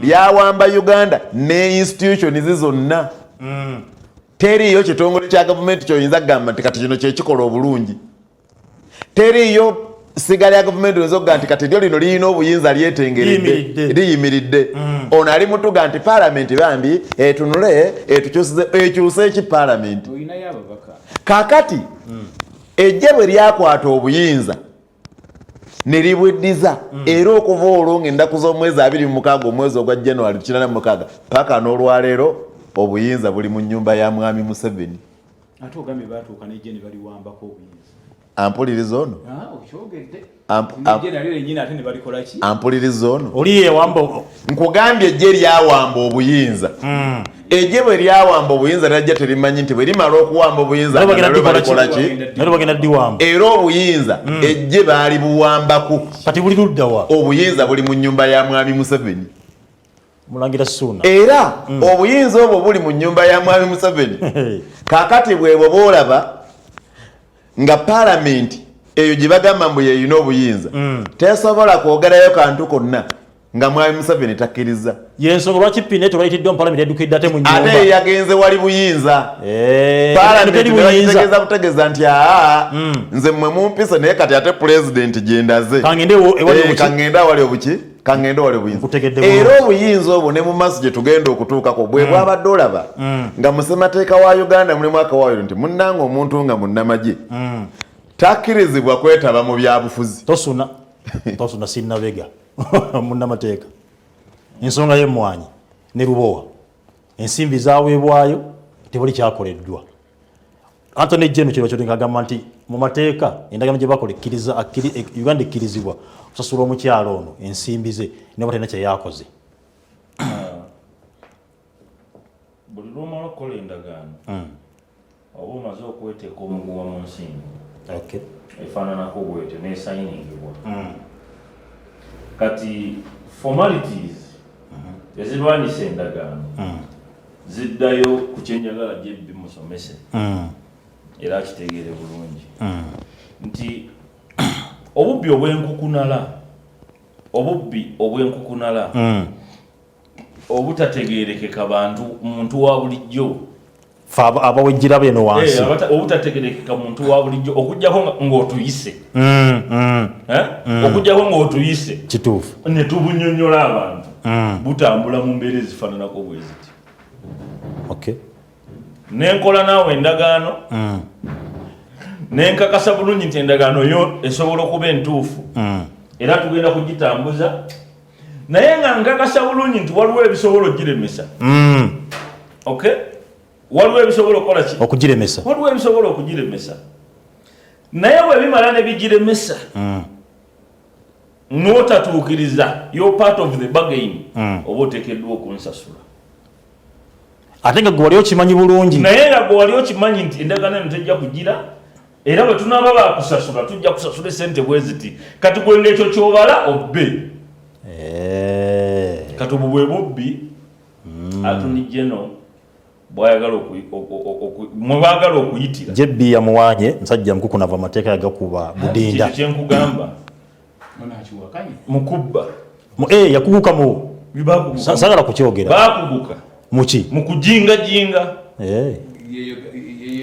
lyawamba Uganda ne institutions zonna teriyo kitongole kya gavumenti kyoyinza kugamba nti kati kino kyekikola obulungi teriyo sigala ya gavumenti oyinza nti kati lyo lino liyina obuyinza lyetengeredde liyimiridde ono ali mutuga nti paalamenti bambi etunule ekyuse eki paalamenti kakati ejje bwe lyakwata obuyinza ne libweddiza era okuva olwo ng'ennaku z'omwezi 26 omwezi ogwa January 86 paka n'olwaleero obuyinza buli mu nnyumba ya mwami Museveni ate ogambye baatuuka n'ejje ne baliwambako obuyinza ampuliriza ono okyogedde ejje nalyo lennyini ate ne balikola ki ampuliriza ono oli yewamba nkugambye ejje lyawamba obuyinza ejje bwe lyawamba obuyinza lyajja terimanyi nti bwe limala okuwamba obuyinza nalyo balikola ki era obuyinza ejje baali buwambako kati buli luddawa obuyinza buli mu nnyumba ya mwami Museveni mulangira Ssuuna era obuyinza obwo buli mu nnyumba ya mwami Museveni kakati bwebwo boolaba nga paalamenti eyo gye bagamba mbu yeyina obuyinza tesobola kwogerayo kantu konna nga mwami Museveni takkiriza yensonga lwaki Pinet olwayitiddwa mu Parliament yaddukidde ate mu nnyumba ate yagenze wali buyinza Parliament nebategeeza butegeeza nti nze mmwe mumpise naye kati ate President gyendaze kangende awali obuki kangende awali obuyinza era obuyinza obwo ne mu maaso gye tugenda okutuukako bwe bwabadde olaba nga musemateeka wa Uganda mulimu akawaayo nti munnanga omuntu nga munnamagye takkirizibwa kwetaba mu byabufuzi tosuna sinnabega munnamateeka ensonga y'emmwanyi ne Lubowa ensimbi zaweebwayo tebali kyakoleddwa Anthony Jeno kiro kyo ngagamba nti mu mateeka endagaano gye bakola Uganda ekkirizibwa okusasula omukyalo ono ensimbi ze ne batena kye yakoze buli lwomala okukola endagaano oba omaze okweteeka omuguwa mu nsimbi efaananako bwetyo nesayiningibwa kati formalities ezirwanyisa endagaano ziddayo ku kyenjagala gyebbi musomese era akitegeere bulungi nti obubbi obwenkukunala obutategeerekeka muntu wa bulijjo abawejjira beno wansi obutategeerekeka muntu wa bulijjo okujjako ng'otuyise okujjako ng'otuyise kituufu ne tubunyonnyola abantu butambula mu mbeera ezifaananako bwe ziti nenkola naawe endagaano nenkakasa bulungi nti endagaano yo esobola okuba entuufu era tugenda kugitambuza naye nga nkakasa bulungi nti waliwo ebisobola okugiremesa waliwo ebisobola okukola ki okugiremesa waliwo ebisobola okugiremesa naye bwe bimala ne bigiremesa n'otatuukiriza yo part of the bargain oba oteekeddwa okunsasula ate nga gwe wali okimanyi bulungi naye nga gwe wali okimanyi nti endagaano eno tejja kugira era bwe tunaaba bakusasula tujja kusasula esente bwe ziti kati gwe ng'ekyo kyobala obbe kati obwo bwe bubbi Attorney General mwebaagala okuyitira jebbi yamuwaanye musajja mukuku nava amateeka yagakuba budinda ekyo kyenkugamba mukubba yakuguka mu sagala kukyogera baakuguka muki mu kujingajinga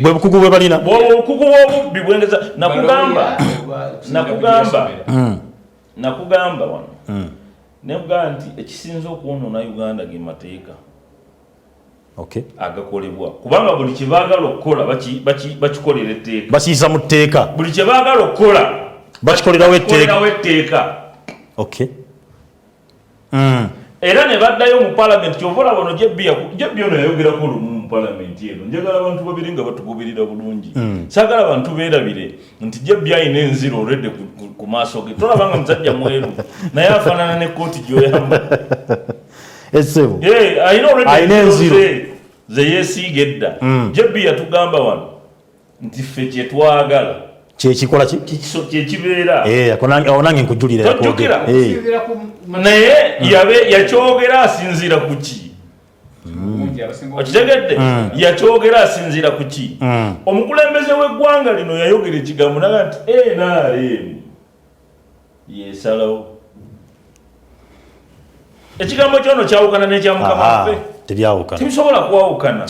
bwe bukugu bwe balina obukugu bw'obubbi bwengeza nakugamba wano nebugamba nti ekisinza okwonoona Uganda ge mateeka agakolebwa kubanga buli kye baagala okukola bakikolera etteeka bakiyiza mu tteeka buli kye baagala okukola bakikolerawo etteeka era ne baddayo mu Parliament kyovola bano jebbi ono yayogerako lumu mu Parliament eno njagala abantu babiri nga batugoberera bulungi saagala abantu beerabire nti jebbi ayina enziro olwedde ku maaso ge tolabanga musajja mweru naye afaanana ne kooti gyoyamba essebo ayina enziro ze yeesiiga edda jebbi yatugamba wano nti ffe kyetwagala kyekikola kyekibeera nange nkujulira naye yakyogera asinziira ku ki okitegedde yakyogera asinziira ku ki omukulembeze w'eggwanga lino yayogera ekigambo naga nti NRM yesalawo ekigambo kyono kyawukana n'ekyamukama ffe tebisobola kuwawukana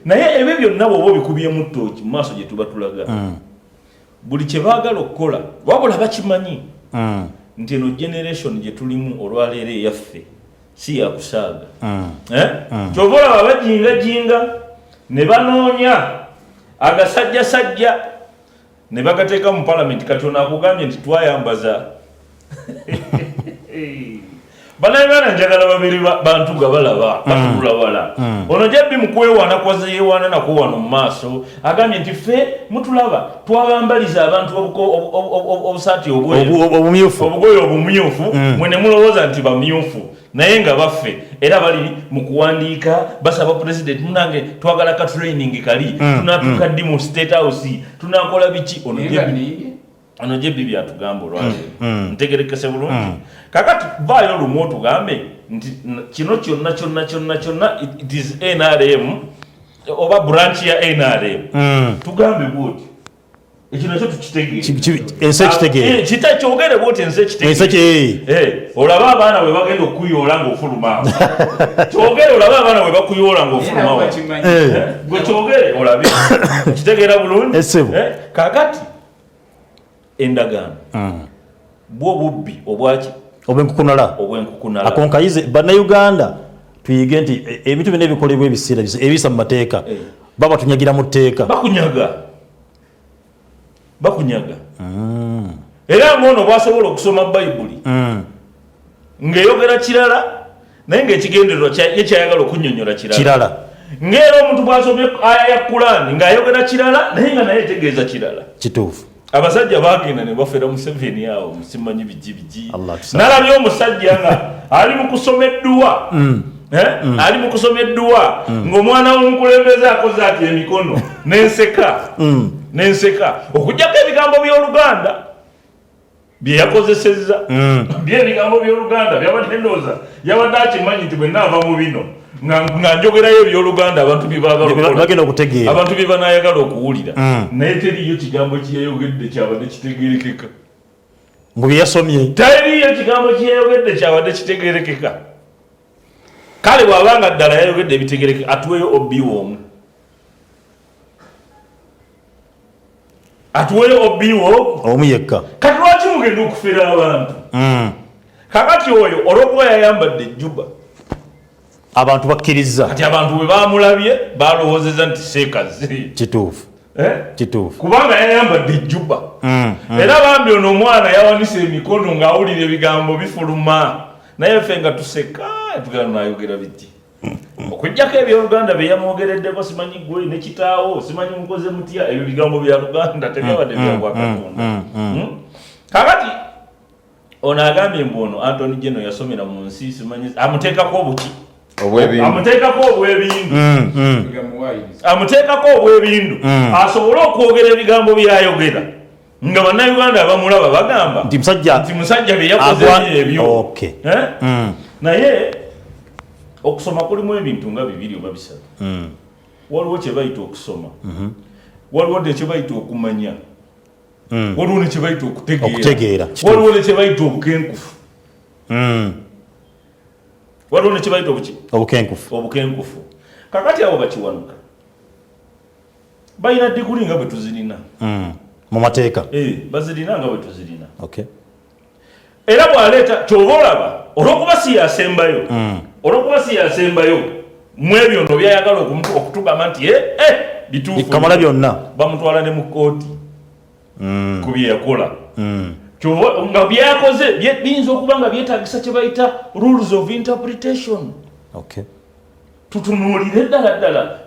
naye ebyo byonna bw'oba obikubyemu ttooki mu maaso gye tuba tulaga buli kye baagala okukola wabula bakimanyi nti eno generation gye tulimu olwaleero eyaffe si yakusaaga kyova olaba bajingajinga ne banoonya agasajjasajja ne bagateeka mu Parliament kati ono akugambye nti twayambaza bannayuganda njagala babiri bantu nga balaba batulabala ono jebbi mukwewaana kwaze yeewaana nako wano mu maaso agambye nti ffe mutulaba twabambaliza abantu obusaati obugoye obumyufu mwe ne mulowooza nti bamyufu naye nga baffe era bali mu kuwandiika basaba President munange twagala ka training kali tunatuuka ddi mu State House tunakola biki ono jebbi byatugamba olwaleero ntegerekese bulungi kakati vaayo olumu otugambe nti kino kyonna it is NRM oba branch ya NRM tugambe bwoti ekino kyo tukitegere ensi ekitegere kitakyogere bwoti ensi ekitegere olaba abaana bwe bagenda okuyoola ng'ofuluma kyogere olaba abaana bwe bakuyoola ng'ofuluma gwe kyogere olabe kitegeera bulungi kakati endagaano bwo bubbi obwaki obwenkukunala akonkayize bannayuganda tuyige nti ebintu byonna ebikolebwa ebiseera ebisa mu mateeka baba tunyagira mu tteeka bakunyaga era ng'ono bwasobola okusoma bayibuli ng'eyogera kirala naye ng'ekigendererwa ye kyayagala okunnyonnyola kirala ng'era omuntu bw'asomye aya ya Kurani ng'ayogera kirala naye nga naye etegeeza kirala kituufu abasajja bagenda ne bafera Museveni awo musimanyi bigi nalabye omusajja nga ali mu kusoma edduwa ali mu kusoma edduwa ng'omwana w'omukulembeze akoze ati emikono nenseka okugjako ebigambo by'Oluganda bye yakozesezza by'ebigambo by'Oluganda byabadde ndowooza yabadde akimanyi nti bwe naava mu bino nga njogerayo eby'Oluganda abantu bagenda okutegeera abantu bye banaayagala okuwulira naye teriyo kigambo kyeyayogedde kyabadde kitegeerekeka mu bye yasomye teriyo kigambo kyeyayogedde kyabadde kitegeerekeka kale bw'abanga ddala yayogedde ebitegerekeka atuweeyo obbiwoomu atuweeyo obbiwo omu yekka kati lwaki mugenda okufera abantu kakati oyo olwokuba yayambadde ejjuba abantu bakkiriza kati abantu bwe bamulabye balowoozeza nti seekazi kituufu kubanga yayambadde ejjuba era bambi ono omwana yawanisa emikono ng'awulira ebigambo bifuluma naye ffe nga tuseka tugenda nayogera biti okujjako ebyoluganda bye yamwogereddeko simanyi gwe ne kitaawo simanyi mukoze mutya ebyo bigambo bya Luganda tebyabadde byabwa Katonda kakati ono agambye mbu ono Anthony Jeno yasomera mu nsi simanyi amuteekako obuki amuteekako obwebindu asobole okwogera ebigambo byayogera nga bannayuganda abamulaba bagamba nti musajja bye yakoze ebyo naye okusoma kulimu ebintu nga bibiri oba bisatu waliwo kye bayita okusoma waliwo ne kye bayita okumanya waliwo ne kye bayita okutegeera waliwo ne kye bayita obukenkufu waliwo ne kye bayita obukenkufu kakati abo bakiwanuka balina diguli nga bwe tuzirina mu mateeka bazirina nga bwe tuzirina era bw'aleeta kyoba olaba olw'okuba si yasembayo mu ebyo no byayagala okutugamba nti bituufu kamala byonna bamutwala ne mu kooti ku bye yakola nga byakoze biyinza okuba nga byetaagisa kye bayita rules of interpretation tutunuulire ddala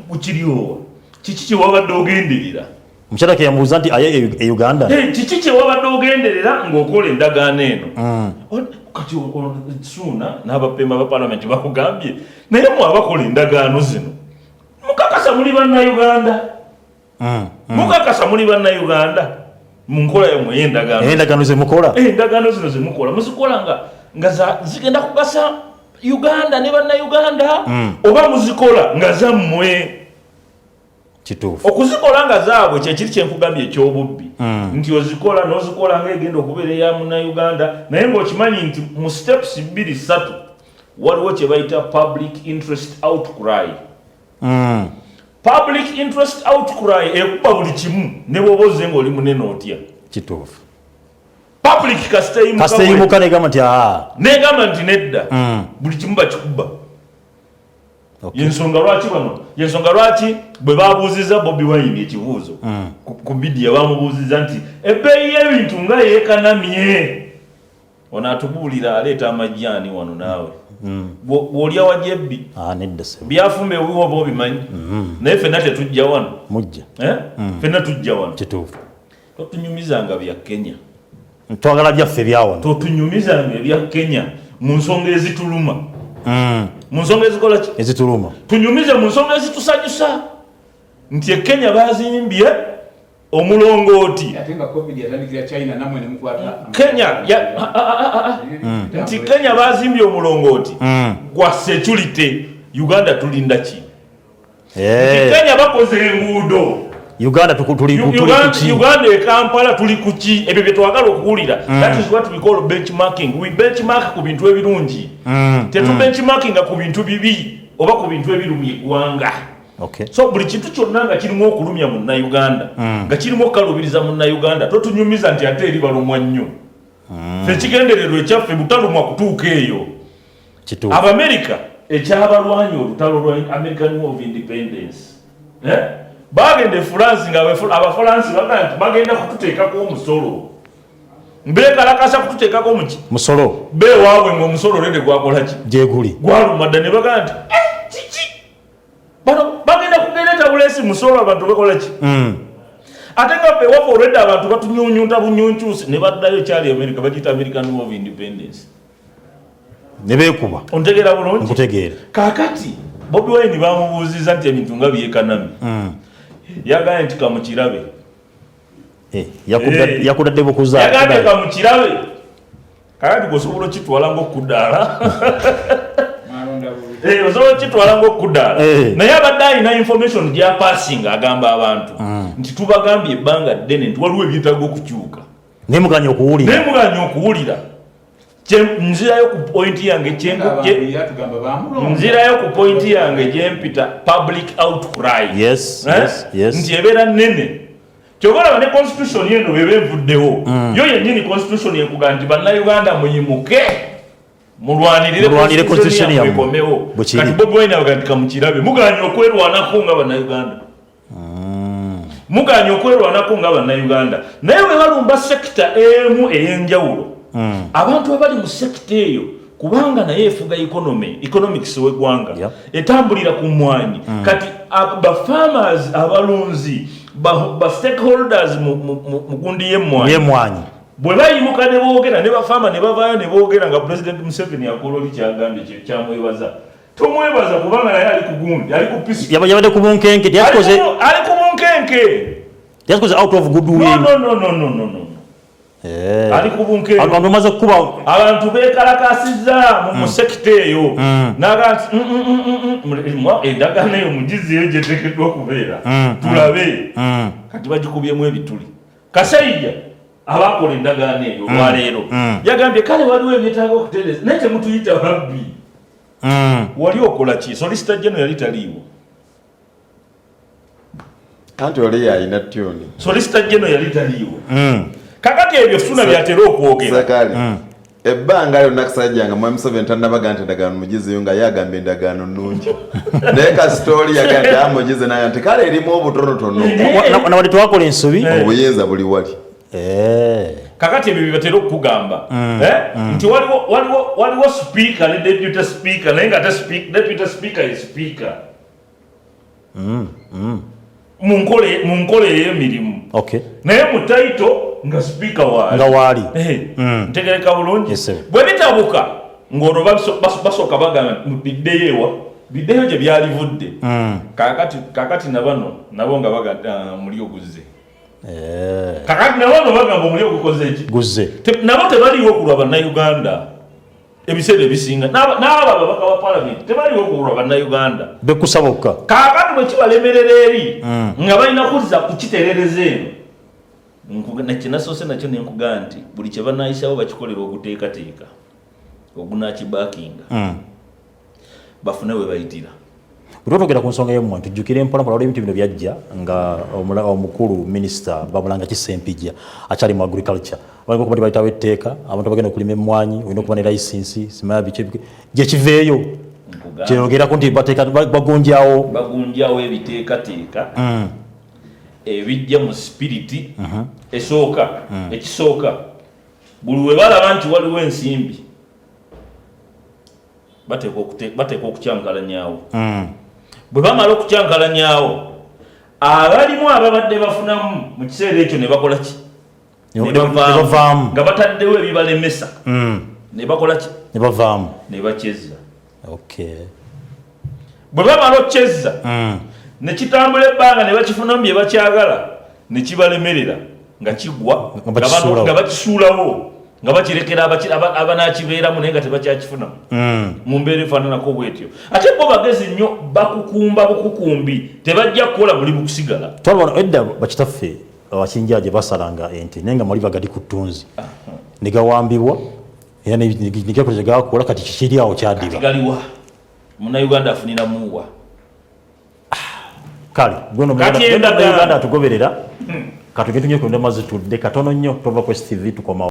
gukiryowa kiki kye wabadde ogenderera omukyala keyamubuuza nti aye e Uganda kiki kye wabadde ogenderera ng'okola endagaano eno kati suuna n'abapemba ba palamenti bakugambye naye mwabakola endagaano zino mukakasa muli bannayuganda mu nkola yamwe endagaano zemukola endagaano zino zemukola muzikola nga zigenda kugasa Uganda ne bannayuganda oba muzikola nga zammwe kituufu okuzikola nga zaabwe kyekiri kyenkugambye ekyobubbi nti ozikola n'ozikola ng'egenda okubeera eya munnayuganda naye ng'okimanyi nti mu steps 2-3 waliwo kye bayita public interest outcry public interest outcry ekuba buli kimu ne bw'oba ozze ng'oli munene otya kituufu public kasiteyimuka negamba nti nedda buli kimu bakikuba yensonga lwaki bwe babuuziza Bobi Wine ekibuuzo ku bidiya bamubuuziza nti ebbeeyi y'ebintu nga yeekanamye ono atubuulira aleeta amajjaani wano naawe bw'olya wajebbi byafumba ewiwa oba obimanyi naye ffenna tetujja wano ffenna tujja wano totunyumizanga bya Kenya twagala byaffe byawano totunyumizanga ebya Kenya mu nsonga ezituluma mu nsonga ezikola ki ezituluma tunyumize mu nsonga ezitusanyusa nti e Kenya bazimbye omulongooti nti Kenya bazimbye omulongooti gwa security Uganda tulinda ki nti Kenya bakoze enguudo Uganda tuli Uganda e Kampala tuli kuki ebyo bye twagala okuwulira. That is what we call benchmarking. We benchmark ku bintu ebirungi. Tetu benchmarking ku bintu bibi oba ku bintu ebirumye gwanga. Okay. So buli kintu kyonna nga kirimu okulumya mu Uganda nga kirimu okalubiriza mu Uganda totunyumiza nti ate eri balumwa nnyo. Ffe kigendererwa ekyaffe butalumwa kutuuka eyo. Abamerika ekyabalwanyi olutalo lwa American War of Independence. Bagende France nga abafalansi bagenda kututeekako omusolo. Mbekalakasa kututeekako omuki musolo bewaabwe ng'omusolo lende gwakola ki gyeguli gwaluma dda ne bagamba nti kiki bano bagenda kugereta bulesi musolo abantu bakola ki ate nga ffe wafa olwedde abantu batunyunyunta bunyunkyusi ne baddayo kyali America bagiyita American War of Independence ne beekuba ontegeera bulungi nkutegeera kaakati Bobi Wine bamubuuziza nti ebintu nga byekanami yagambye nti kamukirabe yakudadde bukuza yagambye kamukirabe kakati gosobola okitwala ng'okuddaala osobola okitwala ng'okuddaala naye abadde alina information gy'apassinga agamba abantu nti tubagambye ebbanga ddene nti waliwo ebyetaaga okukyuka naye muganya okuwulira nzirayo ku pointi yange nzirayo ku pointi yange gyempita public outcry nti ebeera nnene kyobalaba ne constitution yeno bebevuddewo yo yennyini constitution yekuga nti bannayuganda muyimuke mulwanirire constitution yamukomewo kati Bobi Wine abaga nti kamukirabe muganya okwerwanako nga bannayuganda muganya okwerwanako nga bannayuganda naye bwe balumba sekita emu ey'enjawulo abantu abali mu sekita eyo kubanga naye efuga economics w'eggwanga etambulira ku mmwanyi kati ba-farmers abalunzi ba stakeholders mu gundi y'emmwanyi bwe bayimuka ne boogera ne bafama ne bavaayo ne boogera nga President Museveni akola oli kyagambye kyamwebaza tomwebaza kubanga naye ali ku gundi ali ku pisi yabadde ku bunkenke ali ku bunkenke out of goodwill no ali ku bunkenke abantu bamaze kuba abantu beekalakasizza mu sekita eyo naga endagaano eyo mugizi eyo gyeteekeddwa okubeera tulabe kati bagikubyemu ebituli Kasayija abakola endagaano eyo olwaleero yagambye kale waliwo ebyetaaga okutereeza naye temutuyita babbi wali okola ki Solicitor General yali taliiwo anti oli yalina tyoni Solicitor General yali taliiwo kakati ebyo funa byatera okwogera ebbanga lyonna Kasajja nga Museveni tannabaga nti endagaano mugizeyo nga yagamba endagaano nnungi naye kasitooli yagamba amugize naye nti kale erimu obutonotono nawadde twakola ensobi obuyinza buli wali kakati ebyo byatera okugamba nti waliwo speaker ne deputy speaker naye nga deputy speaker ye speaker mu nkola ey'emirimu naye mu taito nga speaker waali ntegereka bulungi bwe bitabuka ng'olwo basooka bagamba biddeyo gye byalivudde kakati nabo nga bagamba muli oguzze kakati nabo bagamba omuli ogukoze eki nabo tebaliwo okulwa bannayuganda ebiseera ebisinga n'abo ababaka ba palamenti tebaliwo okulwa bannayuganda bekusaba okka kakati bwe kibalemerera eri nga balina kuzza kukiterereza eno nakinasoose nakyo nenkugaa nti buli kye banayisawo bakikolera oguteekateeka ogunaakibakinga bafune we bayitira bwetwogera ku nsonga y'emmwanyi tujjukire mpolampola olw'ebintu bino byajja nga omukulu minisita Bamulanga Kisempijja akyali mu agriculture balina okuba tibayitawo etteeka abantu bagenda okulima emmwanyi olina okuba ne layisinsi simaya biki gyekiveeyo kyeyogerako nti bagunjawo ebiteekateeka ebijja mu sipiriti ekisooka buli we balaba nti waliwo ensimbi bateeka okukyankalanyaawo bwe bamala okukyankalanyaawo abalimu ababadde bafunamu mu kiseera ekyo ne bakola ki ne bavaamu nga bataddewo ebibalemesa ne bakola ki ne bavaamu ne bakyezza bwe bamala okukyezza ne kitambula ebbanga ne bakifunamu bye bakyagala ne kibalemerera nga kigwa nga bakisuulawo nga bakirekera abanakibeeramu naye nga tebakyakifuna mu mbeera efaananako bwetyo ate bo bagezi nnyo bakukumba bukukumbi tebajja kukola mulimu kusigala twalabona edda bakitaffe abakinja gye basalanga ente naye nga maliba gali ku ttunzi ne gawambibwa era negakola gakola kati kikiri awo kyaddiba galiwa munnayuganda afuniramuwa kale Uganda atugoberera katugende tunye ku ndema zitudde katono nnyo tova ku STV tukomawo